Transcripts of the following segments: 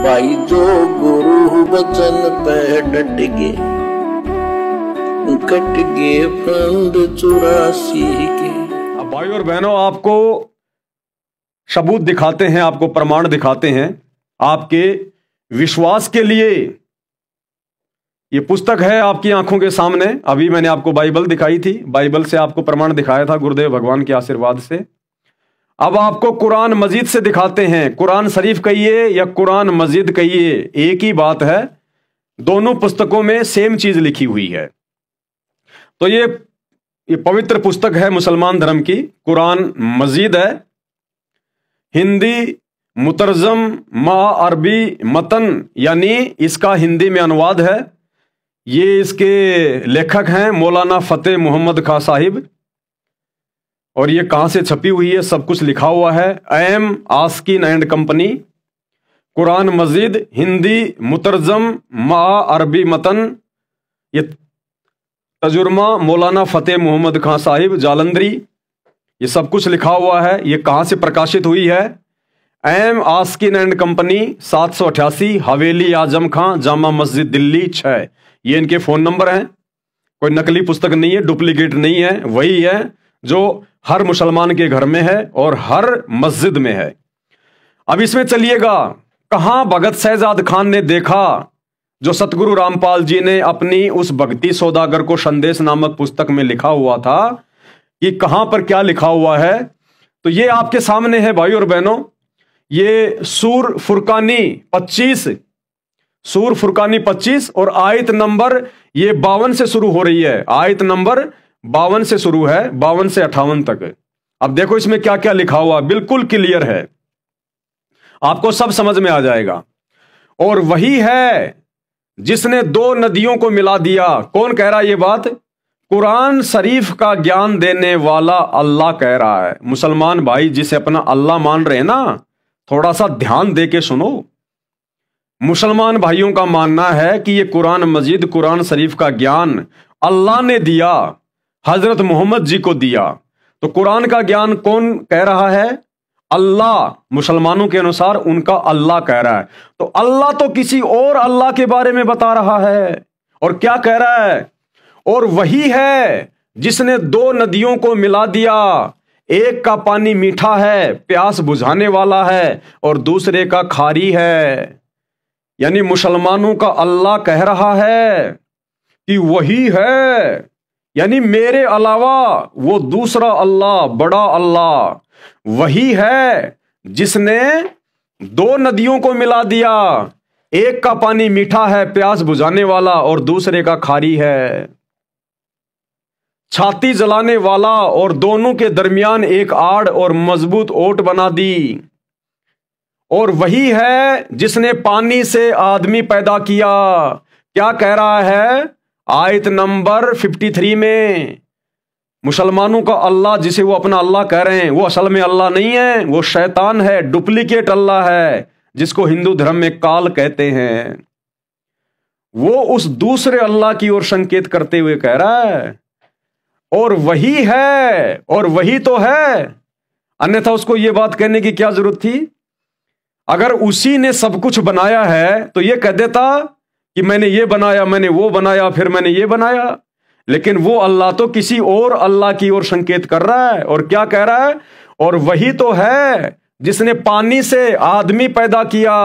भाई जो गुरु वचन पे डट गए, कट गए फंद 84 के। अब भाई और बहनों, आपको सबूत दिखाते हैं, आपको प्रमाण दिखाते हैं आपके विश्वास के लिए। ये पुस्तक है आपकी आंखों के सामने। अभी मैंने आपको बाइबल दिखाई थी, बाइबल से आपको प्रमाण दिखाया था गुरुदेव भगवान के आशीर्वाद से। अब आपको कुरान मजीद से दिखाते हैं। कुरान शरीफ कहिए या कुरान मजीद कहिए, एक ही बात है, दोनों पुस्तकों में सेम चीज लिखी हुई है। तो ये पवित्र पुस्तक है मुसलमान धर्म की, कुरान मजीद है। हिंदी मुतरजम मा अरबी मतन, यानी इसका हिंदी में अनुवाद है। ये इसके लेखक हैं मौलाना फतेह मोहम्मद खां साहिब। और ये कहां से छपी हुई है, सब कुछ लिखा हुआ है। एम आस्किन एंड कंपनी, कुरान मजीद हिंदी मुतरजम मा अरबी मतन। ये तजुर्मा मौलाना फतेह मोहम्मद खां साहिब जालंधरी, ये सब कुछ लिखा हुआ है। ये कहां से प्रकाशित हुई है? एम आस्किन एंड कंपनी, 788 हवेली आजम खां, जामा मस्जिद दिल्ली 6। ये इनके फोन नंबर हैं। कोई नकली पुस्तक नहीं है, डुप्लीकेट नहीं है, वही है जो हर मुसलमान के घर में है और हर मस्जिद में है। अब इसमें चलिएगा, कहां भगत शहजाद खान ने देखा जो सतगुरु रामपाल जी ने अपनी उस भक्ति सौदागर को संदेश नामक पुस्तक में लिखा हुआ था, कि कहां पर क्या लिखा हुआ है? तो ये आपके सामने है भाई और बहनों। ये सूर फुरकानी 25, सूर फुरकानी 25 और आयत नंबर ये 52 से शुरू हो रही है। आयत नंबर 52 से शुरू है, 52 से 58 तक। अब देखो इसमें क्या क्या लिखा हुआ, बिल्कुल क्लियर है, आपको सब समझ में आ जाएगा। और वही है जिसने दो नदियों को मिला दिया। कौन कह रहा है ये बात? कुरान शरीफ का ज्ञान देने वाला अल्लाह कह रहा है। मुसलमान भाई जिसे अपना अल्लाह मान रहे हैं ना, थोड़ा सा ध्यान दे के सुनो। मुसलमान भाइयों का मानना है कि ये कुरान मजीद, कुरान शरीफ का ज्ञान अल्लाह ने दिया, हजरत मोहम्मद जी को दिया। तो कुरान का ज्ञान कौन कह रहा है? अल्लाह। मुसलमानों के अनुसार उनका अल्लाह कह रहा है। तो अल्लाह तो किसी और अल्लाह के बारे में बता रहा है। और क्या कह रहा है? और वही है जिसने दो नदियों को मिला दिया, एक का पानी मीठा है, प्यास बुझाने वाला है, और दूसरे का खारी है। यानी मुसलमानों का अल्लाह कह रहा है कि वही है, यानी मेरे अलावा वो दूसरा अल्लाह, बड़ा अल्लाह वही है जिसने दो नदियों को मिला दिया, एक का पानी मीठा है, प्यास बुझाने वाला, और दूसरे का खारी है, छाती जलाने वाला, और दोनों के दरमियान एक आड़ और मजबूत ओट बना दी। और वही है जिसने पानी से आदमी पैदा किया। क्या कह रहा है आयत नंबर 53 में? मुसलमानों का अल्लाह जिसे वो अपना अल्लाह कह रहे हैं, वो असल में अल्लाह नहीं है, वो शैतान है, डुप्लीकेट अल्लाह है, जिसको हिंदू धर्म में काल कहते हैं। वो उस दूसरे अल्लाह की ओर संकेत करते हुए कह रहा है और वही है, और वही तो है, अन्यथा उसको ये बात कहने की क्या जरूरत थी? अगर उसी ने सब कुछ बनाया है तो ये कह देता कि मैंने ये बनाया, मैंने वो बनाया, फिर मैंने ये बनाया। लेकिन वो अल्लाह तो किसी और अल्लाह की ओर संकेत कर रहा है। और क्या कह रहा है? और वही तो है जिसने पानी से आदमी पैदा किया,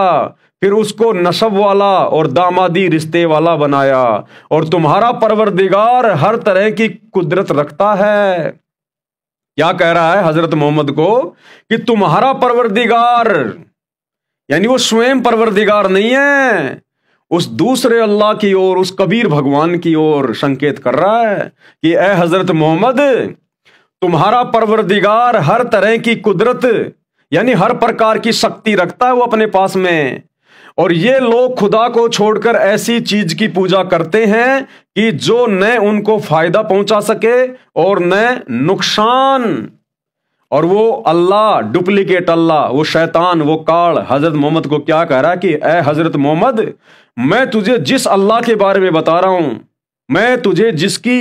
फिर उसको नसब वाला और दामादी रिश्ते वाला बनाया। और तुम्हारा परवरदिगार हर तरह की कुदरत रखता है। क्या कह रहा है हजरत मोहम्मद को? कि तुम्हारा परवरदिगार, यानी वो स्वयं परवरदिगार नहीं है, उस दूसरे अल्लाह की ओर, उस कबीर भगवान की ओर संकेत कर रहा है कि ए हजरत मोहम्मद, तुम्हारा परवरदिगार हर तरह की कुदरत, यानी हर प्रकार की शक्ति रखता है वो अपने पास में। और ये लोग खुदा को छोड़कर ऐसी चीज की पूजा करते हैं कि जो न उनको फायदा पहुंचा सके और न नुकसान। और वो अल्लाह, डुप्लीकेट अल्लाह, वो शैतान, वो काल हजरत मोहम्मद को क्या कह रहा है कि ए हजरत मोहम्मद, मैं तुझे जिस अल्लाह के बारे में बता रहा हूं, मैं तुझे जिसकी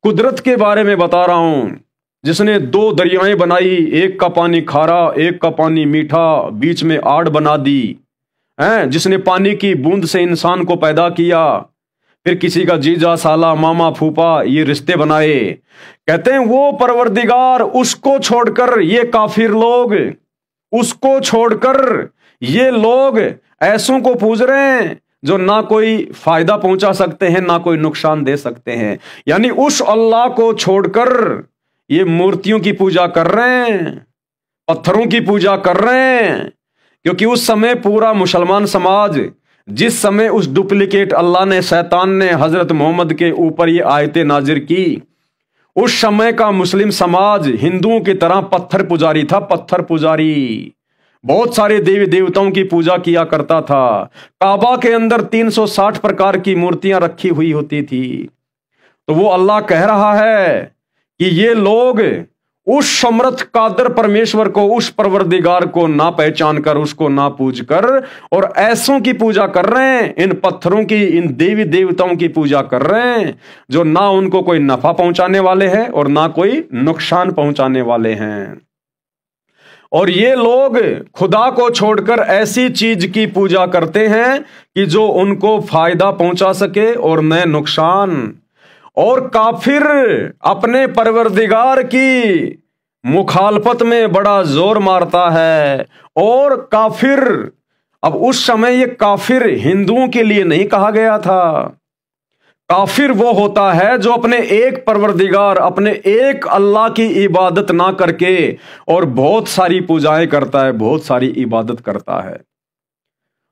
कुदरत के बारे में बता रहा हूं, जिसने दो दरियाएं बनाई, एक का पानी खारा, एक का पानी मीठा, बीच में आड़ बना दी, हैं, जिसने पानी की बूंद से इंसान को पैदा किया, फिर किसी का जीजा साला मामा फूफा ये रिश्ते बनाए। कहते हैं वो परवरदिगार, उसको छोड़कर ये काफिर लोग, उसको छोड़कर ये लोग ऐसों को पूज रहे हैं जो ना कोई फायदा पहुंचा सकते हैं ना कोई नुकसान दे सकते हैं। यानी उस अल्लाह को छोड़कर ये मूर्तियों की पूजा कर रहे हैं, पत्थरों की पूजा कर रहे हैं। क्योंकि उस समय पूरा मुसलमान समाज, जिस समय उस डुप्लीकेट अल्लाह ने, शैतान ने हजरत मोहम्मद के ऊपर ये आयतें नाजिर की, उस समय का मुस्लिम समाज हिंदुओं की तरह पत्थर पुजारी था, पत्थर पुजारी। बहुत सारे देवी देवताओं की पूजा किया करता था। काबा के अंदर 360 प्रकार की मूर्तियां रखी हुई होती थी। तो वो अल्लाह कह रहा है कि ये लोग उस समर्थ कादर परमेश्वर को, उस परवरदिगार को ना पहचान कर, उसको ना पूज कर, और ऐसों की पूजा कर रहे हैं, इन पत्थरों की, इन देवी देवताओं की पूजा कर रहे हैं जो ना उनको कोई नफा पहुंचाने वाले हैं और ना कोई नुकसान पहुंचाने वाले हैं। और ये लोग खुदा को छोड़कर ऐसी चीज की पूजा करते हैं कि जो उनको फायदा पहुंचा सके और न नुकसान। और काफिर अपने परवरदिगार की मुखालफत में बड़ा जोर मारता है। और काफिर, अब उस समय ये काफिर हिंदुओं के लिए नहीं कहा गया था। काफिर वो होता है जो अपने एक परवरदिगार, अपने एक अल्लाह की इबादत ना करके और बहुत सारी पूजाएं करता है, बहुत सारी इबादत करता है।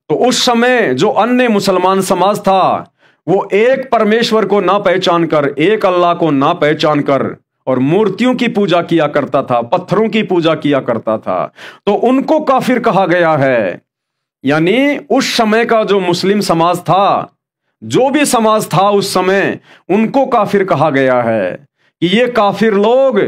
तो उस समय जो अन्य मुसलमान समाज था, वो एक परमेश्वर को ना पहचान कर, एक अल्लाह को ना पहचान कर और मूर्तियों की पूजा किया करता था, पत्थरों की पूजा किया करता था, तो उनको काफिर कहा गया है। यानी उस समय का जो मुस्लिम समाज था, जो भी समाज था उस समय, उनको काफिर कहा गया है कि ये काफिर लोग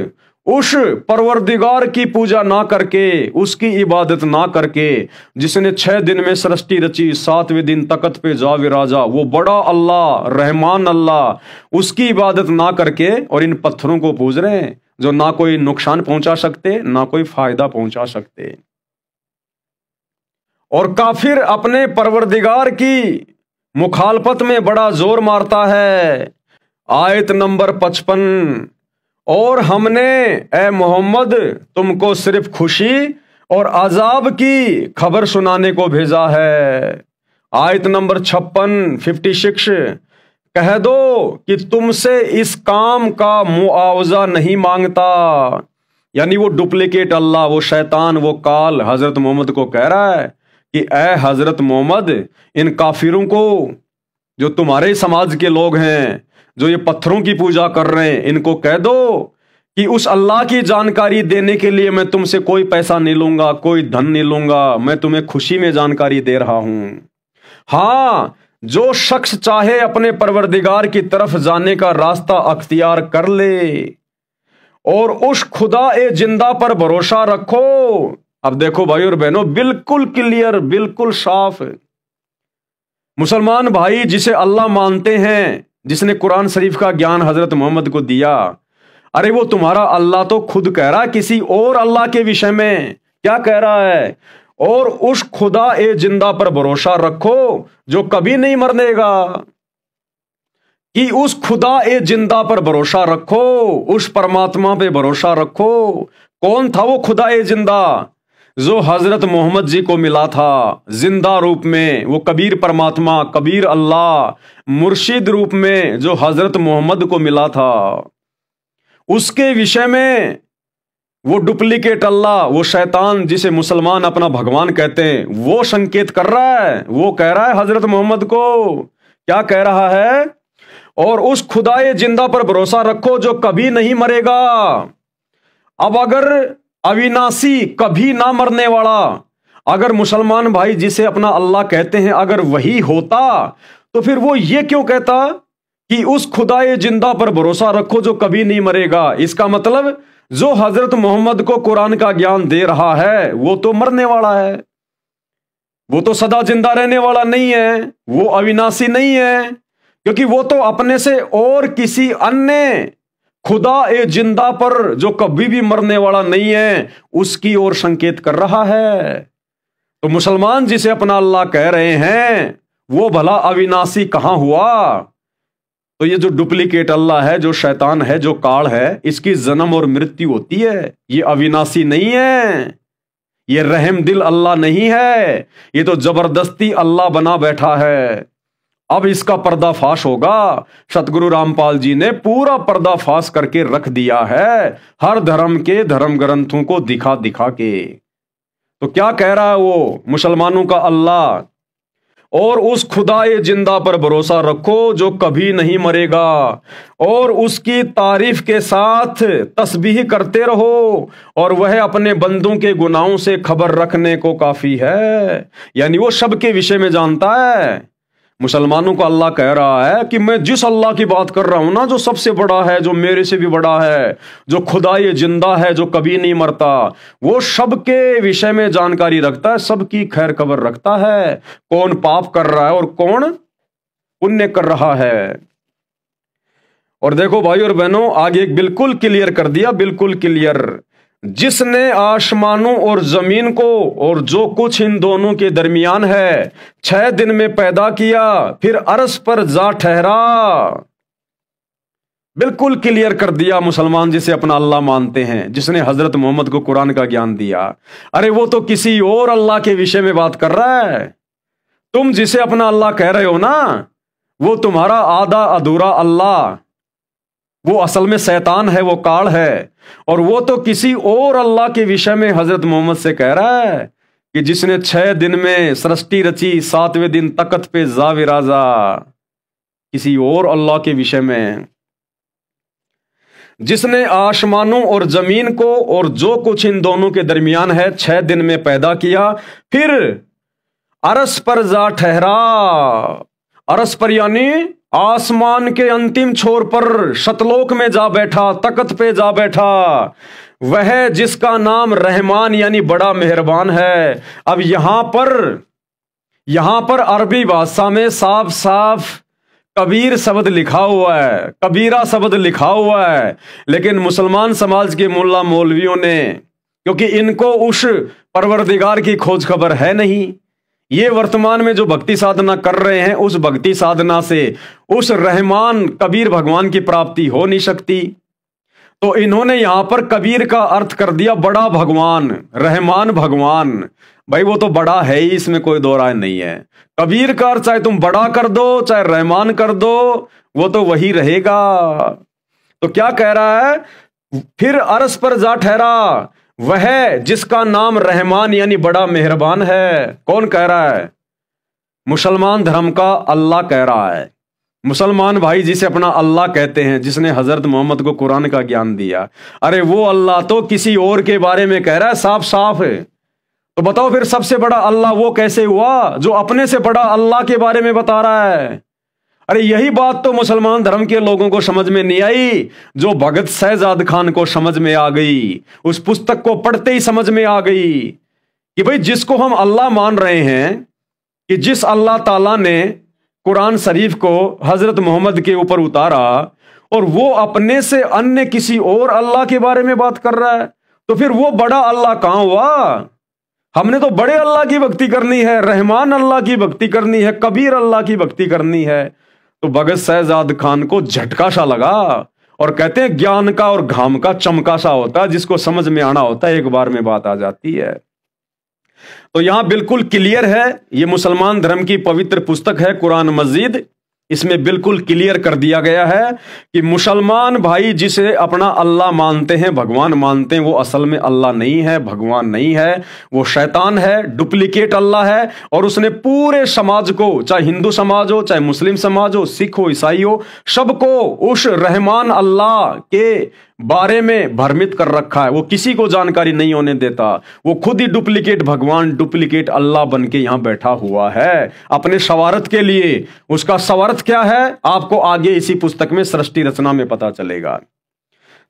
उस परवरदिगार की पूजा ना करके, उसकी इबादत ना करके, जिसने 6 दिन में सृष्टि रची, 7वें दिन तख्त पे जा विराजा, वो बड़ा अल्लाह, रहमान अल्लाह, उसकी इबादत ना करके और इन पत्थरों को पूज रहे हैं जो ना कोई नुकसान पहुंचा सकते ना कोई फायदा पहुंचा सकते। और काफिर अपने परवरदिगार की मुखालफत में बड़ा जोर मारता है। आयत नंबर 55, और हमने ए मोहम्मद तुमको सिर्फ खुशी और अजाब की खबर सुनाने को भेजा है। आयत नंबर 56 कह दो कि तुमसे इस काम का मुआवजा नहीं मांगता। यानी वो डुप्लीकेट अल्लाह, वो शैतान, वो काल हजरत मोहम्मद को कह रहा है कि ए हजरत मोहम्मद, इन काफिरों को, जो तुम्हारे समाज के लोग हैं, जो ये पत्थरों की पूजा कर रहे हैं, इनको कह दो कि उस अल्लाह की जानकारी देने के लिए मैं तुमसे कोई पैसा नहीं लूंगा, कोई धन नहीं लूंगा, मैं तुम्हें खुशी में जानकारी दे रहा हूं। हां, जो शख्स चाहे अपने परवरदिगार की तरफ जाने का रास्ता अख्तियार कर ले और उस खुदा ए जिंदा पर भरोसा रखो। अब देखो भाई और बहनों, बिल्कुल क्लियर, बिल्कुल साफ। मुसलमान भाई जिसे अल्लाह मानते हैं, जिसने कुरान शरीफ का ज्ञान हजरत मोहम्मद को दिया, अरे वो तुम्हारा अल्लाह तो खुद कह रहा है किसी और अल्लाह के विषय में। क्या कह रहा है? और उस खुदा ए जिंदा पर भरोसा रखो जो कभी नहीं मरनेगा। कि उस खुदा ए जिंदा पर भरोसा रखो, उस परमात्मा पे भरोसा रखो। कौन था वो खुदा ए जिंदा? जो हजरत मोहम्मद जी को मिला था जिंदा रूप में, वो कबीर परमात्मा, कबीर अल्लाह, मुर्शिद रूप में जो हजरत मोहम्मद को मिला था, उसके विषय में वो डुप्लीकेट अल्लाह, वो शैतान जिसे मुसलमान अपना भगवान कहते हैं, वो संकेत कर रहा है। वो कह रहा है हजरत मोहम्मद को, क्या कह रहा है? और उस खुदाए जिंदा पर भरोसा रखो जो कभी नहीं मरेगा। अब अगर अविनाशी, कभी ना मरने वाला, अगर मुसलमान भाई जिसे अपना अल्लाह कहते हैं अगर वही होता, तो फिर वो ये क्यों कहता कि उस खुदाए जिंदा पर भरोसा रखो जो कभी नहीं मरेगा? इसका मतलब जो हजरत मोहम्मद को कुरान का ज्ञान दे रहा है वो तो मरने वाला है, वो तो सदा जिंदा रहने वाला नहीं है, वो अविनाशी नहीं है, क्योंकि वो तो अपने से और किसी अन्य खुदा ए जिंदा पर जो कभी भी मरने वाला नहीं है उसकी ओर संकेत कर रहा है। तो मुसलमान जिसे अपना अल्लाह कह रहे हैं वो भला अविनाशी कहां हुआ? तो ये जो डुप्लीकेट अल्लाह है, जो शैतान है, जो काल है, इसकी जन्म और मृत्यु होती है। ये अविनाशी नहीं है, ये रहम दिल अल्लाह नहीं है, ये तो जबरदस्ती अल्लाह बना बैठा है। अब इसका पर्दाफाश होगा। सतगुरु रामपाल जी ने पूरा पर्दाफाश करके रख दिया है, हर धर्म के धर्म ग्रंथों को दिखा दिखा के। तो क्या कह रहा है वो मुसलमानों का अल्लाह? और उस खुदाए जिंदा पर भरोसा रखो जो कभी नहीं मरेगा, और उसकी तारीफ के साथ तस्बीह करते रहो, और वह अपने बंदों के गुनाहों से खबर रखने को काफी है। यानी वो सब के विषय में जानता है। मुसलमानों को अल्लाह कह रहा है कि मैं जिस अल्लाह की बात कर रहा हूं ना, जो सबसे बड़ा है, जो मेरे से भी बड़ा है, जो खुदाए जिंदा है, जो कभी नहीं मरता, वो सबके विषय में जानकारी रखता है, सबकी खैर खबर रखता है, कौन पाप कर रहा है और कौन पुण्य कर रहा है। और देखो भाई और बहनों, आगे एक बिल्कुल क्लियर कर दिया, बिल्कुल क्लियर। जिसने आसमानों और जमीन को और जो कुछ इन दोनों के दरमियान है 6 दिन में पैदा किया, फिर अर्श पर जा ठहरा। बिल्कुल क्लियर कर दिया मुसलमान जिसे अपना अल्लाह मानते हैं, जिसने हजरत मोहम्मद को कुरान का ज्ञान दिया। अरे वो तो किसी और अल्लाह के विषय में बात कर रहा है। तुम जिसे अपना अल्लाह कह रहे हो ना, वो तुम्हारा आधा अधूरा अल्लाह, वो असल में शैतान है, वो काल है। और वो तो किसी और अल्लाह के विषय में हजरत मोहम्मद से कह रहा है कि जिसने 6 दिन में सृष्टि रची, 7वें दिन तकत पे जा विराजा। किसी और अल्लाह के विषय में। जिसने आसमानों और जमीन को और जो कुछ इन दोनों के दरमियान है 6 दिन में पैदा किया, फिर अर्श पर जा ठहरा। अर्श पर यानी आसमान के अंतिम छोर पर शतलोक में जा बैठा, तकत पे जा बैठा। वह जिसका नाम रहमान यानी बड़ा मेहरबान है। अब यहां पर अरबी भाषा में साफ साफ कबीर शब्द लिखा हुआ है, कबीरा शब्द लिखा हुआ है, लेकिन मुसलमान समाज के मुल्ला मौलवियों ने, क्योंकि इनको उस परवरदिगार की खोज खबर है नहीं, ये वर्तमान में जो भक्ति साधना कर रहे हैं उस भक्ति साधना से उस रहमान कबीर भगवान की प्राप्ति हो नहीं सकती। तो इन्होंने यहां पर कबीर का अर्थ कर दिया बड़ा भगवान, रहमान भगवान। भाई वो तो बड़ा है ही, इसमें कोई दो राय नहीं है। कबीर का अर्थ चाहे तुम बड़ा कर दो चाहे रहमान कर दो, वो तो वही रहेगा। तो क्या कह रहा है? फिर अर्श पर जा ठहरा वह जिसका नाम रहमान यानी बड़ा मेहरबान है। कौन कह रहा है? मुसलमान धर्म का अल्लाह कह रहा है। मुसलमान भाई जिसे अपना अल्लाह कहते हैं, जिसने हजरत मोहम्मद को कुरान का ज्ञान दिया, अरे वो अल्लाह तो किसी और के बारे में कह रहा है, साफ साफ है। तो बताओ फिर सबसे बड़ा अल्लाह वो कैसे हुआ जो अपने से बड़ा अल्लाह के बारे में बता रहा है? अरे यही बात तो मुसलमान धर्म के लोगों को समझ में नहीं आई, जो भगत शहजाद खान को समझ में आ गई। उस पुस्तक को पढ़ते ही समझ में आ गई कि भाई जिसको हम अल्लाह मान रहे हैं, कि जिस अल्लाह ताला ने कुरान शरीफ को हजरत मोहम्मद के ऊपर उतारा, और वो अपने से अन्य किसी और अल्लाह के बारे में बात कर रहा है, तो फिर वो बड़ा अल्लाह कहां हुआ? हमने तो बड़े अल्लाह की भक्ति करनी है, रहमान अल्लाह की भक्ति करनी है, कबीर अल्लाह की भक्ति करनी है। तो भगत शहजाद खान को झटका सा लगा, और कहते हैं ज्ञान का और घाम का चमका सा होता है, जिसको समझ में आना होता है एक बार में बात आ जाती है। तो यहां बिल्कुल क्लियर है, ये मुसलमान धर्म की पवित्र पुस्तक है कुरान मजीद, इसमें बिल्कुल क्लियर कर दिया गया है कि मुसलमान भाई जिसे अपना अल्लाह मानते हैं, भगवान मानते हैं, वो असल में अल्लाह नहीं है, भगवान नहीं है, वो शैतान है, डुप्लीकेट अल्लाह है। और उसने पूरे समाज को, चाहे हिंदू समाज हो, चाहे मुस्लिम समाज हो, सिख हो, ईसाई हो, सबको उस रहमान अल्लाह के बारे में भ्रमित कर रखा है। वो किसी को जानकारी नहीं होने देता। वो खुद ही डुप्लीकेट भगवान, डुप्लीकेट अल्लाह बन के यहां बैठा हुआ है अपने स्वार्थ के लिए। उसका स्वार्थ क्या है आपको आगे इसी पुस्तक में सृष्टि रचना में पता चलेगा।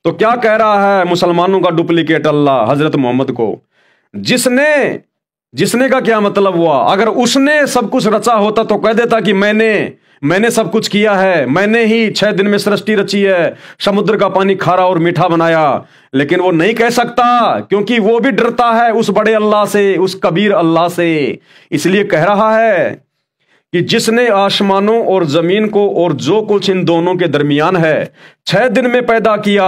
तो क्या कह रहा है मुसलमानों का डुप्लीकेट अल्लाह हजरत मोहम्मद को? जिसने का क्या मतलब हुआ? अगर उसने सब कुछ रचा होता तो कह देता कि मैंने सब कुछ किया है, मैंने ही 6 दिन में सृष्टि रची है, समुद्र का पानी खारा और मीठा बनाया। लेकिन वो नहीं कह सकता, क्योंकि वो भी डरता है उस बड़े अल्लाह से, उस कबीर अल्लाह से। इसलिए कह रहा है कि जिसने आसमानों और जमीन को और जो कुछ इन दोनों के दरमियान है 6 दिन में पैदा किया,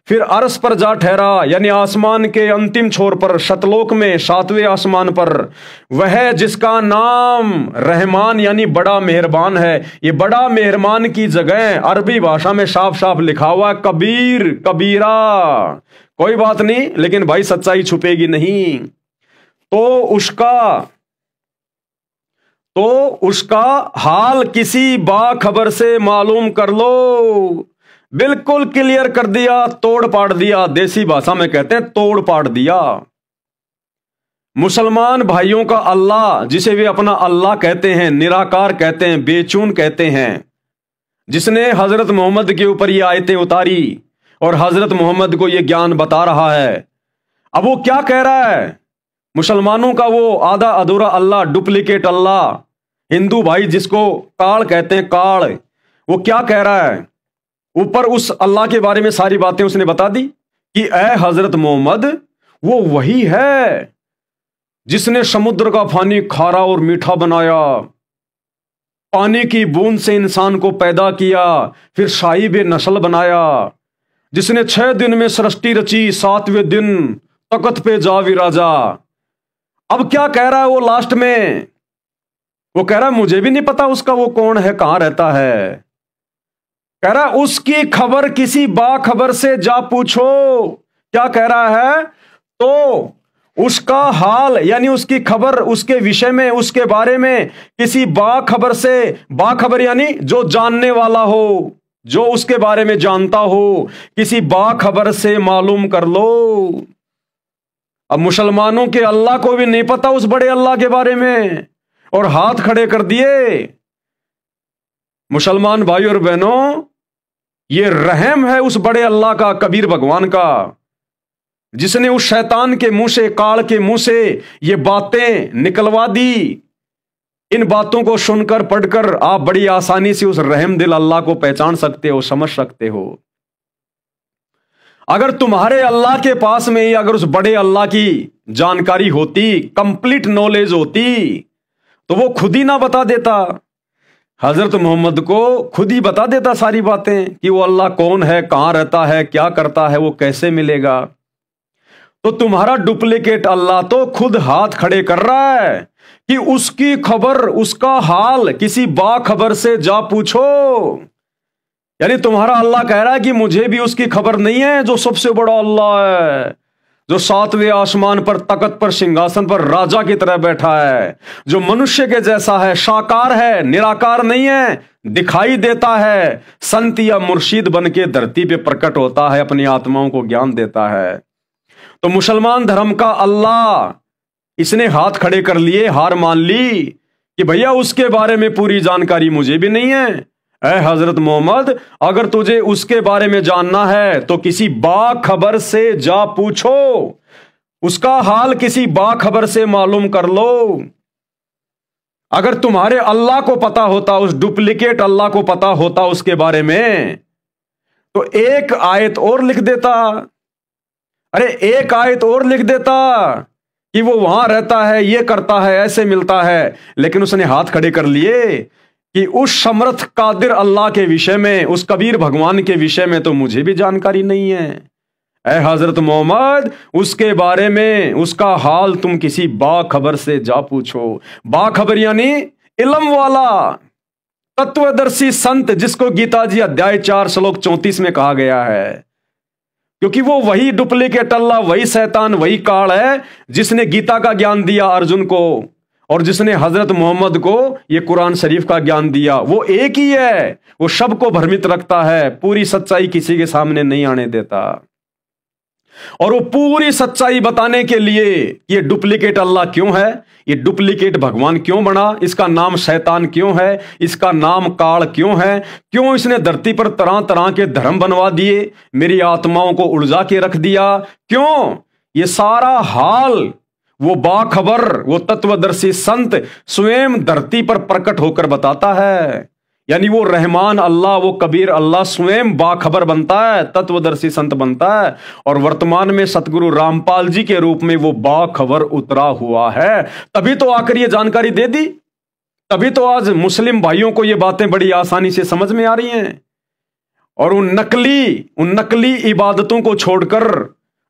फिर अर्श पर जा ठहरा, यानी आसमान के अंतिम छोर पर, शतलोक में 7वें आसमान पर, वह जिसका नाम रहमान यानी बड़ा मेहरबान है। ये बड़ा मेहरबान की जगह अरबी भाषा में साफ साफ लिखा हुआ है कबीर, कबीरा। कोई बात नहीं, लेकिन भाई सच्चाई छुपेगी नहीं। तो उसका हाल किसी बाखबर से मालूम कर लो। बिल्कुल क्लियर कर दिया, तोड़ पाड़ दिया। देसी भाषा में कहते हैं तोड़ पाड़ दिया। मुसलमान भाइयों का अल्लाह, जिसे वे अपना अल्लाह कहते हैं, निराकार कहते हैं, बेचून कहते हैं, जिसने हजरत मोहम्मद के ऊपर ये आयतें उतारी और हजरत मोहम्मद को ये ज्ञान बता रहा है, अब वो क्या कह रहा है? मुसलमानों का वो आधा अधूरा अल्लाह, डुप्लीकेट अल्लाह, हिंदू भाई जिसको काल कहते हैं, काल, वो क्या कह रहा है? ऊपर उस अल्लाह के बारे में सारी बातें उसने बता दी कि ऐ हजरत मोहम्मद, वो वही है जिसने समुद्र का पानी खारा और मीठा बनाया, पानी की बूंद से इंसान को पैदा किया, फिर साहिब नस्ल बनाया, जिसने 6 दिन में सृष्टि रची, 7वें दिन तख्त पे जा विराजा। अब क्या कह रहा है वो लास्ट में? वो कह रहा है मुझे भी नहीं पता उसका वो कौन है, कहां रहता है। कह रहा है उसकी खबर किसी बाखबर से जा पूछो। क्या कह रहा है? तो उसका हाल यानी उसकी खबर, उसके विषय में, उसके बारे में किसी बाखबर से, बाखबर यानी जो जानने वाला हो, जो उसके बारे में जानता हो, किसी बाखबर से मालूम कर लो। अब मुसलमानों के अल्लाह को भी नहीं पता उस बड़े अल्लाह के बारे में, और हाथ खड़े कर दिए। मुसलमान भाई और बहनों, ये रहम है उस बड़े अल्लाह का, कबीर भगवान का, जिसने उस शैतान के मुंह से, काल के मुंह से ये बातें निकलवा दी। इन बातों को सुनकर, पढ़कर आप बड़ी आसानी से उस रहम दिल अल्लाह को पहचान सकते हो, समझ सकते हो। अगर तुम्हारे अल्लाह के पास में ही अगर उस बड़े अल्लाह की जानकारी होती, कंप्लीट नॉलेज होती, तो वो खुद ही ना बता देता, हजरत मोहम्मद को खुद ही बता देता सारी बातें कि वो अल्लाह कौन है, कहां रहता है, क्या करता है, वो कैसे मिलेगा। तो तुम्हारा डुप्लीकेट अल्लाह तो खुद हाथ खड़े कर रहा है कि उसकी खबर, उसका हाल किसी बाखबर से जा पूछो। यानी तुम्हारा अल्लाह कह रहा है कि मुझे भी उसकी खबर नहीं है, जो सबसे बड़ा अल्लाह है, जो 7वें आसमान पर तख्त पर सिंहासन पर राजा की तरह बैठा है, जो मनुष्य के जैसा है, साकार है, निराकार नहीं है, दिखाई देता है, संत या मुर्शिद बन के धरती पे प्रकट होता है, अपनी आत्माओं को ज्ञान देता है। तो मुसलमान धर्म का अल्लाह, इसने हाथ खड़े कर लिए, हार मान ली कि भैया उसके बारे में पूरी जानकारी मुझे भी नहीं है। ऐ हजरत मोहम्मद, अगर तुझे उसके बारे में जानना है तो किसी बाखबर से जा पूछो, उसका हाल किसी बाखबर से मालूम कर लो। अगर तुम्हारे अल्लाह को पता होता, उस डुप्लीकेट अल्लाह को पता होता उसके बारे में, तो एक आयत और लिख देता। अरे एक आयत और लिख देता कि वो वहां रहता है, ये करता है, ऐसे मिलता है। लेकिन उसने हाथ खड़े कर लिए कि उस समर्थ कादिर अल्लाह के विषय में, उस कबीर भगवान के विषय में तो मुझे भी जानकारी नहीं है। ऐ हजरत मोहम्मद, उसके बारे में, उसका हाल तुम किसी बाखबर से जा पूछो। बाखबर यानी इल्म वाला, तत्वदर्शी संत, जिसको गीता जी अध्याय 4 श्लोक 34 में कहा गया है। क्योंकि वो वही डुप्लीकेट अल्लाह, वही शैतान, वही काल है जिसने गीता का ज्ञान दिया अर्जुन को, और जिसने हजरत मोहम्मद को ये कुरान शरीफ का ज्ञान दिया। वो एक ही है, वो सबको भ्रमित रखता है, पूरी सच्चाई किसी के सामने नहीं आने देता। और वो पूरी सच्चाई बताने के लिए ये डुप्लीकेट अल्लाह क्यों है, ये डुप्लीकेट भगवान क्यों बना, इसका नाम शैतान क्यों है, इसका नाम काल क्यों है, क्यों इसने धरती पर तरह तरह के धर्म बनवा दिए, मेरी आत्माओं को उलझा के रख दिया, क्यों, ये सारा हाल वो बाखबर, वो तत्वदर्शी संत स्वयं धरती पर प्रकट होकर बताता है। यानी वो रहमान अल्लाह, वो कबीर अल्लाह स्वयं बाखबर बनता है, तत्वदर्शी संत बनता है, और वर्तमान में सतगुरु रामपाल जी के रूप में वो बाखबर उतरा हुआ है। तभी तो आकर ये जानकारी दे दी, तभी तो आज मुस्लिम भाइयों को ये बातें बड़ी आसानी से समझ में आ रही हैं। और उन नकली इबादतों को छोड़कर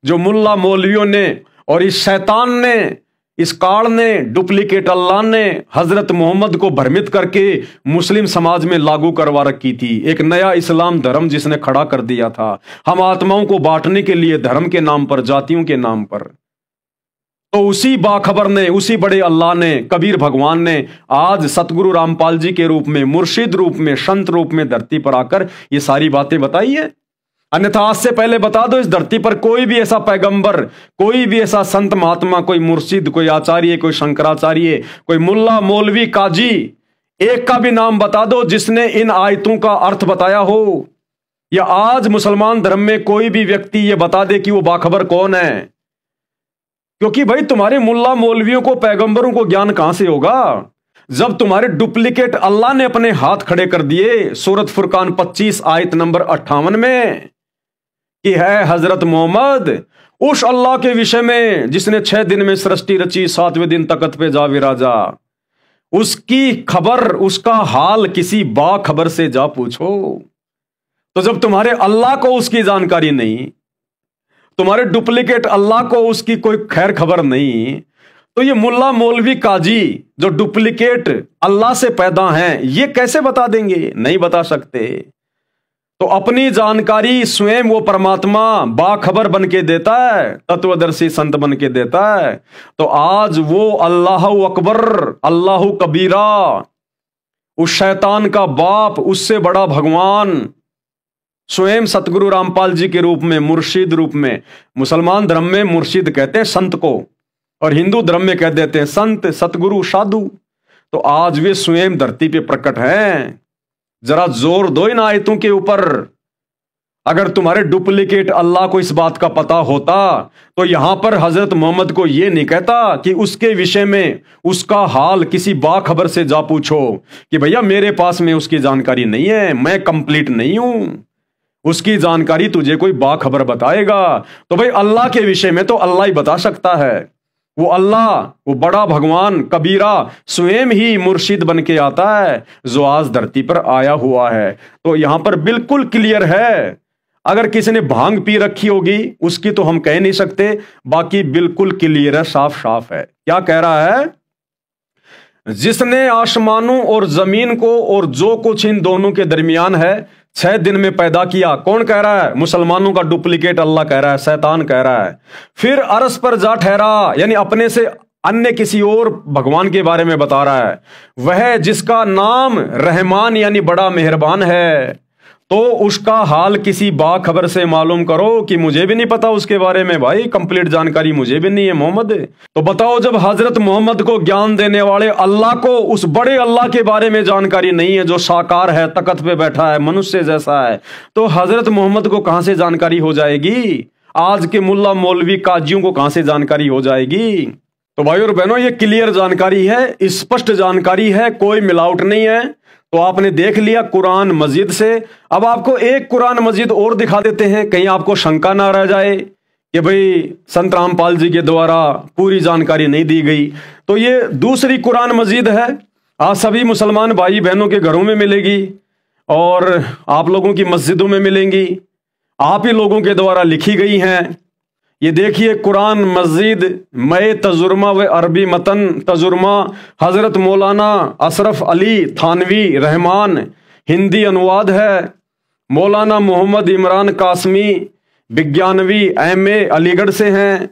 जो मुल्ला मौलवियों ने और इस शैतान ने, इस काल ने, डुप्लीकेट अल्लाह ने हजरत मोहम्मद को भ्रमित करके मुस्लिम समाज में लागू करवा रखी थी, एक नया इस्लाम धर्म जिसने खड़ा कर दिया था हम आत्माओं को बांटने के लिए, धर्म के नाम पर, जातियों के नाम पर। तो उसी बाखबर ने, उसी बड़े अल्लाह ने, कबीर भगवान ने आज सतगुरु रामपाल जी के रूप में, मुर्शिद रूप में, संत रूप में धरती पर आकर ये सारी बातें बताई है। अन्यथा आज से पहले बता दो, इस धरती पर कोई भी ऐसा पैगंबर, कोई भी ऐसा संत महात्मा, कोई मुर्शिद, कोई आचार्य, कोई शंकराचार्य, कोई मुल्ला मौलवी काजी, एक का भी नाम बता दो जिसने इन आयतों का अर्थ बताया हो। या आज मुसलमान धर्म में कोई भी व्यक्ति ये बता दे कि वो बाखबर कौन है। क्योंकि भाई तुम्हारे मुल्ला मौलवियों को, पैगंबरों को ज्ञान कहां से होगा जब तुम्हारे डुप्लीकेट अल्लाह ने अपने हाथ खड़े कर दिए सूरत फुरकान 25 आयत नंबर 58 में कि है हजरत मोहम्मद उस अल्लाह के विषय में जिसने 6 दिन में सृष्टि रची, 7वें दिन तख्त पे जा विराजा। उसकी खबर, उसका हाल किसी बाखबर से जा पूछो। तो जब तुम्हारे अल्लाह को उसकी जानकारी नहीं, तुम्हारे डुप्लीकेट अल्लाह को उसकी कोई खैर खबर नहीं, तो ये मुल्ला मौलवी काजी जो डुप्लीकेट अल्लाह से पैदा हैं, ये कैसे बता देंगे? नहीं बता सकते। तो अपनी जानकारी स्वयं वो परमात्मा बाखबर बन के देता है, तत्वदर्शी संत बन के देता है। तो आज वो अल्लाह अकबर, अल्लाह कबीरा, उस शैतान का बाप, उससे बड़ा भगवान स्वयं सतगुरु रामपाल जी के रूप में, मुर्शिद रूप में, मुसलमान धर्म में मुर्शिद कहते हैं संत को, और हिंदू धर्म में कह देते हैं संत, सतगुरु, साधु। तो आज वे स्वयं धरती पे प्रकट हैं। जरा जोर दो इन आयतों के ऊपर। अगर तुम्हारे डुप्लीकेट अल्लाह को इस बात का पता होता तो यहां पर हजरत मोहम्मद को यह नहीं कहता कि उसके विषय में, उसका हाल किसी बाखबर से जा पूछो कि भैया मेरे पास में उसकी जानकारी नहीं है, मैं कंप्लीट नहीं हूं, उसकी जानकारी तुझे कोई बाखबर बताएगा। तो भाई अल्लाह के विषय में तो अल्लाह ही बता सकता है। वो अल्लाह, वो बड़ा भगवान कबीरा स्वयं ही मुर्शिद बन के आता है जो आज धरती पर आया हुआ है। तो यहां पर बिल्कुल क्लियर है। अगर किसी ने भांग पी रखी होगी उसकी तो हम कह नहीं सकते, बाकी बिल्कुल क्लियर है, साफ साफ है। क्या कह रहा है? जिसने आसमानों और जमीन को और जो कुछ इन दोनों के दरमियान है 6 दिन में पैदा किया। कौन कह रहा है? मुसलमानों का डुप्लीकेट अल्लाह कह रहा है, शैतान कह रहा है। फिर अरस पर जा ठहरा, यानी अपने से अन्य किसी और भगवान के बारे में बता रहा है। वह जिसका नाम रहमान यानी बड़ा मेहरबान है, तो उसका हाल किसी बाखबर से मालूम करो कि मुझे भी नहीं पता उसके बारे में। भाई कंप्लीट जानकारी मुझे भी नहीं है मोहम्मद। तो बताओ, जब हजरत मोहम्मद को ज्ञान देने वाले अल्लाह को, उस बड़े अल्लाह के बारे में जानकारी नहीं है जो साकार है, तख्त पे बैठा है, मनुष्य जैसा है, तो हजरत मोहम्मद को कहां से जानकारी हो जाएगी? आज के मुल्ला मौलवी काजियों को कहां से जानकारी हो जाएगी? तो भाई और बहनों, ये क्लियर जानकारी है, स्पष्ट जानकारी है, कोई मिलावट नहीं है। तो आपने देख लिया कुरान मजीद से। अब आपको एक कुरान मजीद और दिखा देते हैं, कहीं आपको शंका ना रह जाए कि भाई संत रामपाल जी के द्वारा पूरी जानकारी नहीं दी गई। तो ये दूसरी कुरान मजीद है, आज सभी मुसलमान भाई बहनों के घरों में मिलेगी और आप लोगों की मस्जिदों में मिलेंगी, आप ही लोगों के द्वारा लिखी गई हैं। ये देखिए कुरान मस्जिद मय तजुर्मा व अरबी मतन तजुर्मा हजरत मौलाना अशरफ अली थानवी रहमान, हिंदी अनुवाद है। मौलाना मोहम्मद इमरान कासमी विज्ञानवी MA अलीगढ़ से हैं।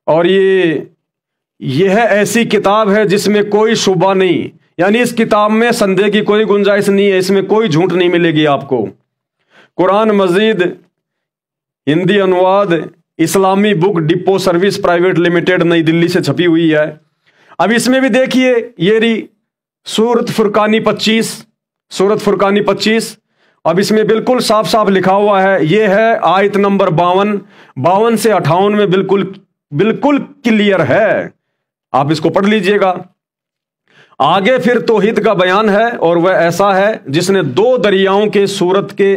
और यह ऐसी किताब है जिसमें कोई शुबा नहीं, यानी इस किताब में संदेह की कोई गुंजाइश नहीं है, इसमें कोई झूठ नहीं मिलेगी आपको। कुरान मस्जिद हिंदी अनुवाद इस्लामी book depot service private limited नई दिल्ली से छपी हुई है। अब इसमें भी देखिए, ये रही सूरत फुरकानी 25, सूरत फुरकानी 25। अब इसमें बिल्कुल साफ साफ लिखा हुआ है, ये है आयत नंबर 52 से 58 में बिल्कुल क्लियर है। आप इसको पढ़ लीजिएगा। आगे फिर तौहीद का बयान है, और वह ऐसा है जिसने दो दरियाओं के सूरत के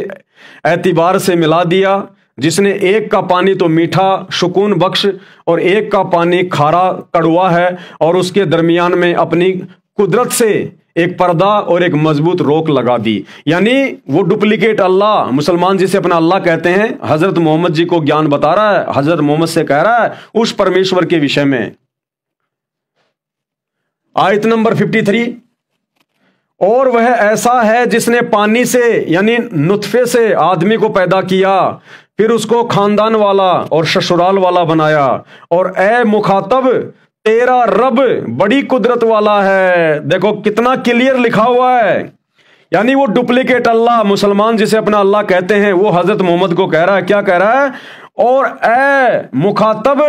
एतबार से मिला दिया, जिसने एक का पानी तो मीठा सुकून बख्श और एक का पानी खारा कड़वा है, और उसके दरमियान में अपनी कुदरत से एक पर्दा और एक मजबूत रोक लगा दी। यानी वो डुप्लीकेट अल्लाह, मुसलमान जिसे अपना अल्लाह कहते हैं, हजरत मोहम्मद जी को ज्ञान बता रहा है, हजरत मोहम्मद से कह रहा है उस परमेश्वर के विषय में। आयत नंबर 53, और वह ऐसा है जिसने पानी से यानी नुतफे से आदमी को पैदा किया, फिर उसको खानदान वाला और ससुराल वाला बनाया, और ए मुखातब तेरा रब बड़ी कुदरत वाला है। देखो कितना क्लियर लिखा हुआ है। यानी वो डुप्लीकेट अल्लाह, मुसलमान जिसे अपना अल्लाह कहते हैं, वो हजरत मोहम्मद को कह रहा है, क्या कह रहा है? और ए मुखातब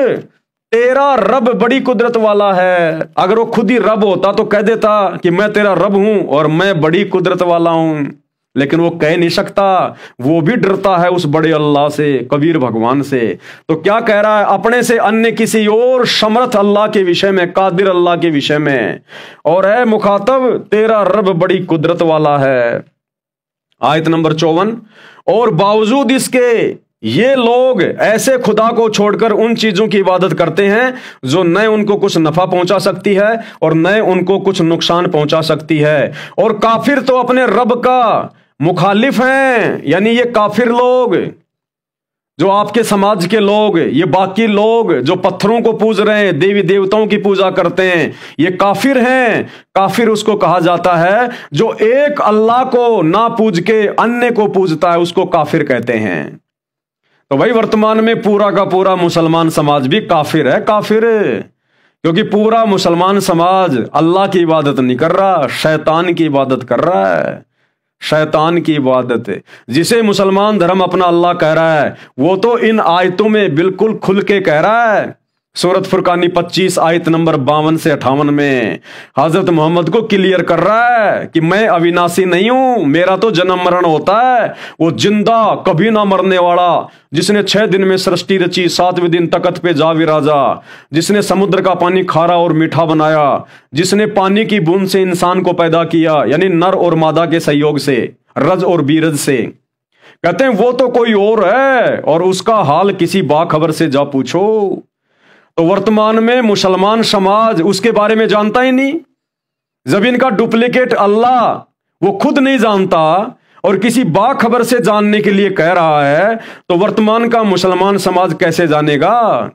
तेरा रब बड़ी कुदरत वाला है। अगर वो खुद ही रब होता तो कह देता कि मैं तेरा रब हूं और मैं बड़ी कुदरत वाला हूं, लेकिन वो कह नहीं सकता, वो भी डरता है उस बड़े अल्लाह से, कबीर भगवान से। तो क्या कह रहा है? अपने से अन्य किसी और समर्थ अल्लाह के विषय में, कादिर अल्लाह के विषय में, और है मुखातब तेरा रब बड़ी कुदरत वाला है। आयत नंबर 54, और बावजूद इसके ये लोग ऐसे खुदा को छोड़कर उन चीजों की इबादत करते हैं जो न उनको कुछ नफा पहुंचा सकती है और न उनको कुछ नुकसान पहुंचा सकती है। और काफिर तो अपने रब का मुखालिफ हैं। यानी ये काफिर लोग, जो आपके समाज के लोग, ये बाकी लोग जो पत्थरों को पूज रहे हैं, देवी देवताओं की पूजा करते हैं, ये काफिर हैं। काफिर उसको कहा जाता है जो एक अल्लाह को ना पूज के अन्य को पूजता है, उसको काफिर कहते हैं। तो भाई वर्तमान में पूरा का पूरा मुसलमान समाज भी काफिर है, काफिर, क्योंकि पूरा मुसलमान समाज अल्लाह की इबादत नहीं कर रहा, शैतान की इबादत कर रहा है। शैतान की इबादत, जिसे मुसलमान धर्म अपना अल्लाह कह रहा है, वो तो इन आयतों में बिल्कुल खुल के कह रहा है। सूरत फुरकानी 25 आयत नंबर 52 से 58 में हजरत मोहम्मद को क्लियर कर रहा है कि मैं अविनाशी नहीं हूं, मेरा तो जन्म मरण होता है। वो जिंदा कभी ना मरने वाला, जिसने 6 दिन में सृष्टि रची, 7वें दिन तकत पे जा विराजा, जिसने समुद्र का पानी खारा और मीठा बनाया, जिसने पानी की बूंद से इंसान को पैदा किया, यानी नर और मादा के सहयोग से, रज और बीरज से। कहते हैं वो तो कोई और है, और उसका हाल किसी बाखबर से जा पूछो। तो वर्तमान में मुसलमान समाज उसके बारे में जानता ही नहीं। जब इनका डुप्लीकेट अल्लाह वो खुद नहीं जानता और किसी बाखबर से जानने के लिए कह रहा है, तो वर्तमान का मुसलमान समाज कैसे जानेगा?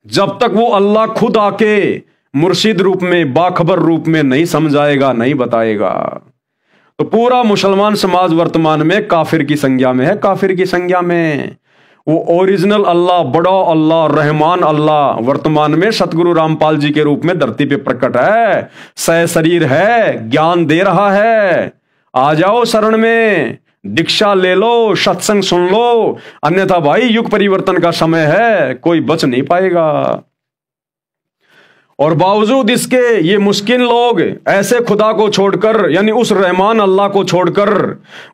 जब तक वो अल्लाह खुद आके मुर्शिद रूप में, बाखबर रूप में नहीं समझाएगा, नहीं बताएगा। तो पूरा मुसलमान समाज वर्तमान में काफिर की संज्ञा में है, काफिर की संज्ञा में। वो ओरिजिनल अल्लाह, बड़ा अल्लाह, रहमान अल्लाह वर्तमान में सतगुरु रामपाल जी के रूप में धरती पे प्रकट है, सह शरीर है, ज्ञान दे रहा है। आ जाओ शरण में, दीक्षा ले लो, सत्संग सुन लो, अन्यथा भाई युग परिवर्तन का समय है, कोई बच नहीं पाएगा। और बावजूद इसके ये मुस्किन लोग ऐसे खुदा को छोड़कर, यानी उस रहमान अल्लाह को छोड़कर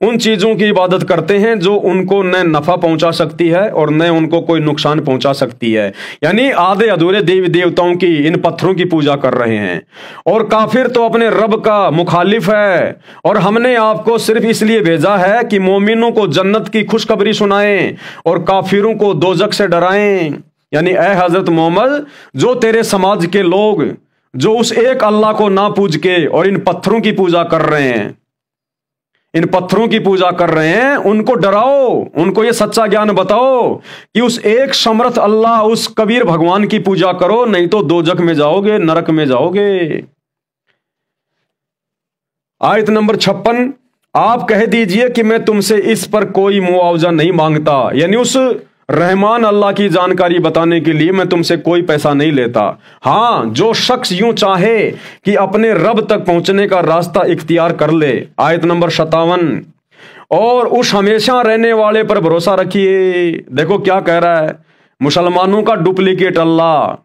उन चीजों की इबादत करते हैं जो उनको न नफा पहुंचा सकती है और न उनको कोई नुकसान पहुंचा सकती है। यानी आधे अधूरे देवी देवताओं की, इन पत्थरों की पूजा कर रहे हैं। और काफिर तो अपने रब का मुखालिफ है। और हमने आपको सिर्फ इसलिए भेजा है कि मोमिनों को जन्नत की खुशखबरी सुनाएं और काफिरों को दोजख से डराएं। यानी ए हजरत मोहम्मद, जो तेरे समाज के लोग जो उस एक अल्लाह को ना पूज के और इन पत्थरों की पूजा कर रहे हैं, इन पत्थरों की पूजा कर रहे हैं, उनको डराओ, उनको ये सच्चा ज्ञान बताओ कि उस एक समर्थ अल्लाह, उस कबीर भगवान की पूजा करो, नहीं तो दोजख में जाओगे, नरक में जाओगे। आयत नंबर 56, आप कह दीजिए कि मैं तुमसे इस पर कोई मुआवजा नहीं मांगता। यानी उस रहमान अल्लाह की जानकारी बताने के लिए मैं तुमसे कोई पैसा नहीं लेता। हां, जो शख्स यूं चाहे कि अपने रब तक पहुंचने का रास्ता इख्तियार कर ले। आयत नंबर 57, और उस हमेशा रहने वाले पर भरोसा रखिए। देखो क्या कह रहा है, मुसलमानों का डुप्लीकेट अल्लाह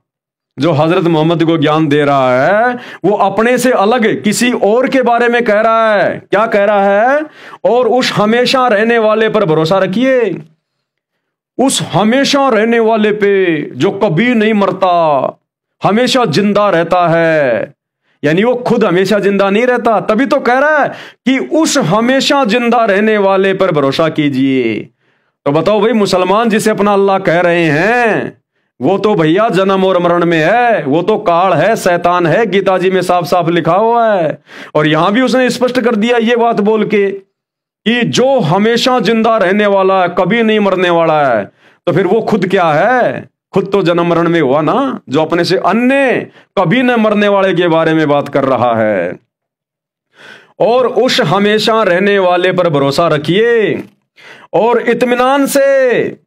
जो हजरत मोहम्मद को ज्ञान दे रहा है, वो अपने से अलग किसी और के बारे में कह रहा है। क्या कह रहा है? और उस हमेशा रहने वाले पर भरोसा रखिए, उस हमेशा रहने वाले पे जो कभी नहीं मरता, हमेशा जिंदा रहता है। यानी वो खुद हमेशा जिंदा नहीं रहता, तभी तो कह रहा है कि उस हमेशा जिंदा रहने वाले पर भरोसा कीजिए। तो बताओ भाई, मुसलमान जिसे अपना अल्लाह कह रहे हैं वो तो भैया जन्म और मरण में है, वो तो काल है, शैतान है, गीता जी में साफ साफ लिखा हुआ है। और यहां भी उसने स्पष्ट कर दिया ये बात बोल के कि जो हमेशा जिंदा रहने वाला है, कभी नहीं मरने वाला है, तो फिर वो खुद क्या है? खुद तो जन्म मरण में हुआ ना, जो अपने से अन्य कभी न मरने वाले के बारे में बात कर रहा है। और उस हमेशा रहने वाले पर भरोसा रखिए और इत्मीनान से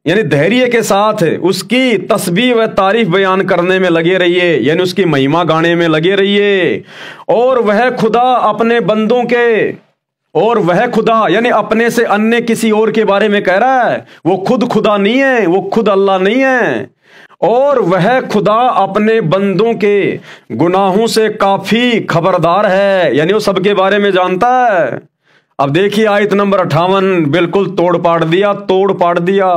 यानी धैर्य के साथ उसकी तस्बीह व तारीफ बयान करने में लगे रहिए, यानी उसकी महिमा गाने में लगे रहिए। और वह खुदा अपने बंदों के, और वह खुदा यानी अपने से अन्य किसी और के बारे में कह रहा है, वो खुद खुदा नहीं है, वो खुद अल्लाह नहीं है। और वह खुदा अपने बंदों के गुनाहों से काफी खबरदार है, यानी वो सबके बारे में जानता है। अब देखिए आयत नंबर 58, बिल्कुल तोड़ पाड़ दिया।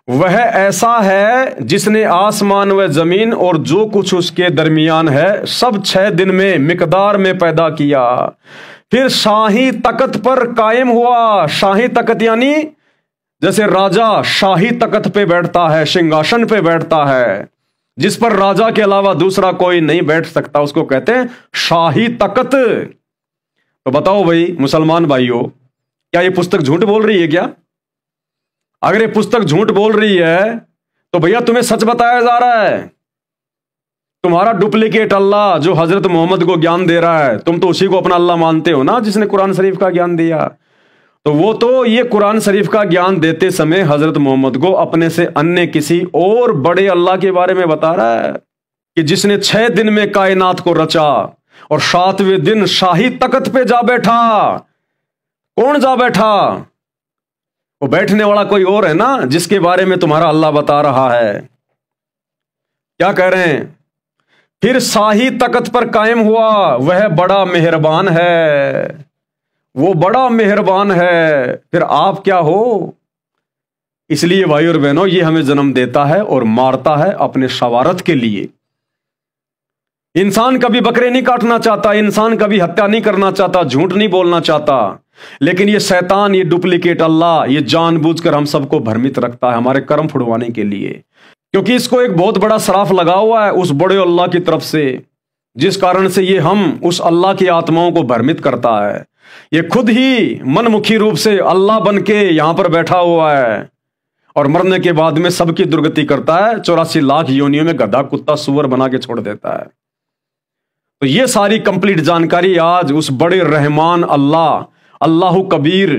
वह ऐसा है जिसने आसमान व जमीन और जो कुछ उसके दरमियान है सब 6 दिन में मिकदार में पैदा किया, फिर शाही तख्त पर कायम हुआ। शाही तख्त यानी जैसे राजा शाही तख्त पे बैठता है, सिंहासन पे बैठता है, जिस पर राजा के अलावा दूसरा कोई नहीं बैठ सकता, उसको कहते हैं शाही तख्त। तो बताओ भाई मुसलमान भाइयों, क्या ये पुस्तक झूठ बोल रही है क्या? अगर ये पुस्तक झूठ बोल रही है तो भैया तुम्हें सच बताया जा रहा है। तुम्हारा डुप्लीकेट अल्लाह जो हजरत मोहम्मद को ज्ञान दे रहा है, तुम तो उसी को अपना अल्लाह मानते हो ना, जिसने कुरान शरीफ का ज्ञान दिया। तो वो तो ये कुरान शरीफ का ज्ञान देते समय हजरत मोहम्मद को अपने से अन्य किसी और बड़े अल्लाह के बारे में बता रहा है कि जिसने 6 दिन में कायनात को रचा और 7वें दिन शाही तख्त पे जा बैठा। कौन जा बैठा? वो बैठने वाला कोई और है ना, जिसके बारे में तुम्हारा अल्लाह बता रहा है। क्या कह रहे हैं? फिर शाही तख्त पर कायम हुआ, वह बड़ा मेहरबान है, वो बड़ा मेहरबान है। फिर आप क्या हो? इसलिए भाई और बहनों, ये हमें जन्म देता है और मारता है अपने शवारत के लिए। इंसान कभी बकरे नहीं काटना चाहता, इंसान कभी हत्या नहीं करना चाहता, झूठ नहीं बोलना चाहता, लेकिन ये शैतान, ये डुप्लीकेट अल्लाह, ये जानबूझकर हम सबको भ्रमित रखता है हमारे कर्म फुड़वाने के लिए, क्योंकि इसको एक बहुत बड़ा श्राप लगा हुआ है उस बड़े अल्लाह की तरफ से, जिस कारण से ये हम उस अल्लाह की आत्माओं को भ्रमित करता है। ये खुद ही मनमुखी रूप से अल्लाह बन के यहां पर बैठा हुआ है और मरने के बाद में सबकी दुर्गति करता है, 84 लाख योनियों में गधा कुत्ता सुअर बना के छोड़ देता है। तो ये सारी कंप्लीट जानकारी आज उस बड़े रहमान अल्लाह, अल्लाहु कबीर,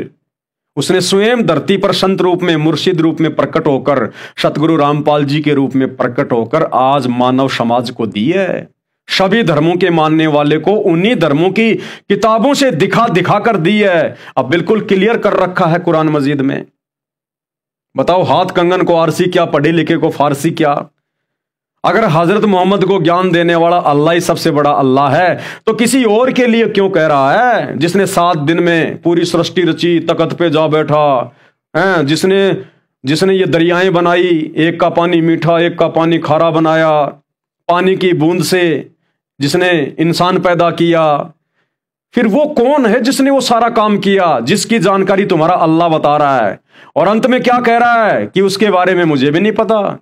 उसने स्वयं धरती पर संत रूप में, मुर्शिद रूप में प्रकट होकर, सतगुरु रामपाल जी के रूप में प्रकट होकर आज मानव समाज को दी है। सभी धर्मों के मानने वाले को उन्हीं धर्मों की किताबों से दिखा कर दी है। अब बिल्कुल क्लियर कर रखा है कुरान मजीद में। बताओ, हाथ कंगन को आरसी क्या, पढ़े लिखे को फारसी क्या? अगर हजरत मोहम्मद को ज्ञान देने वाला अल्लाह ही सबसे बड़ा अल्लाह है, तो किसी और के लिए क्यों कह रहा है? जिसने 7 दिन में पूरी सृष्टि रची, तख्त पे जा बैठा है, जिसने ये दरियाएं बनाई, एक का पानी मीठा एक का पानी खारा बनाया, पानी की बूंद से जिसने इंसान पैदा किया, फिर वो कौन है जिसने वो सारा काम किया, जिसकी जानकारी तुम्हारा अल्लाह बता रहा है? और अंत में क्या कह रहा है कि उसके बारे में मुझे भी नहीं पता,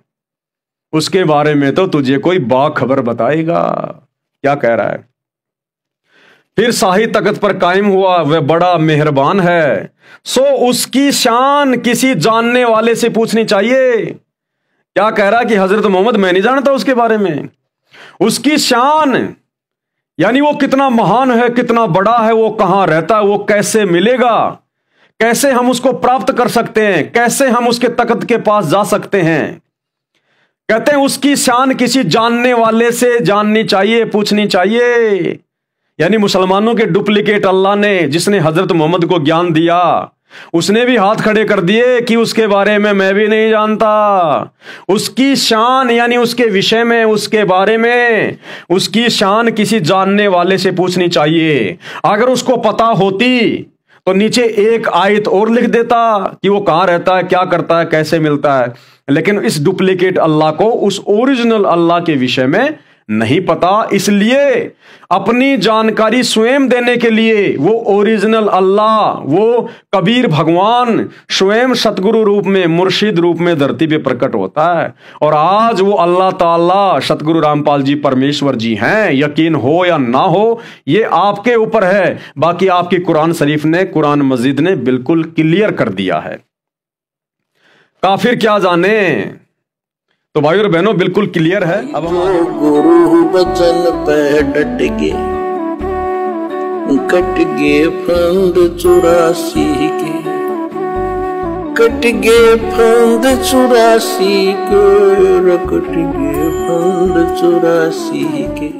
उसके बारे में तो तुझे कोई बाखबर बताएगा। क्या कह रहा है? फिर शाही तख्त पर कायम हुआ, वह बड़ा मेहरबान है, सो उसकी शान किसी जानने वाले से पूछनी चाहिए। क्या कह रहा है कि हजरत मोहम्मद मैं नहीं जानता उसके बारे में। उसकी शान यानी वो कितना महान है, कितना बड़ा है, वो कहां रहता है, वो कैसे मिलेगा, कैसे हम उसको प्राप्त कर सकते हैं, कैसे हम उसके तख्त के पास जा सकते हैं। कहते हैं उसकी शान किसी जानने वाले से जाननी चाहिए, पूछनी चाहिए। यानी मुसलमानों के डुप्लीकेट अल्लाह ने, जिसने हजरत मोहम्मद को ज्ञान दिया, उसने भी हाथ खड़े कर दिए कि उसके बारे में मैं भी नहीं जानता। उसकी शान यानी उसके विषय में, उसके बारे में, उसकी शान किसी जानने वाले से पूछनी चाहिए। अगर उसको पता होती तो नीचे एक आयत और लिख देता कि वो कहां रहता है, क्या करता है, कैसे मिलता है। लेकिन इस डुप्लीकेट अल्लाह को उस ओरिजिनल अल्लाह के विषय में नहीं पता, इसलिए अपनी जानकारी स्वयं देने के लिए वो ओरिजिनल अल्लाह, वो कबीर भगवान स्वयं सतगुरु रूप में, मुर्शिद रूप में धरती पे प्रकट होता है। और आज वो अल्लाह ताला सतगुरु रामपाल जी परमेश्वर जी हैं। यकीन हो या ना हो, ये आपके ऊपर है। बाकी आपकी कुरान शरीफ ने, कुरान मजीद ने बिल्कुल क्लियर कर दिया है। काफिर क्या जाने। तो भाई और बहनों बिल्कुल क्लियर है। अब हमारे गुरु बचन पे डट के कट गे फंद 84 के, कट गे फंद 84 के, कट गे फंद 84 के।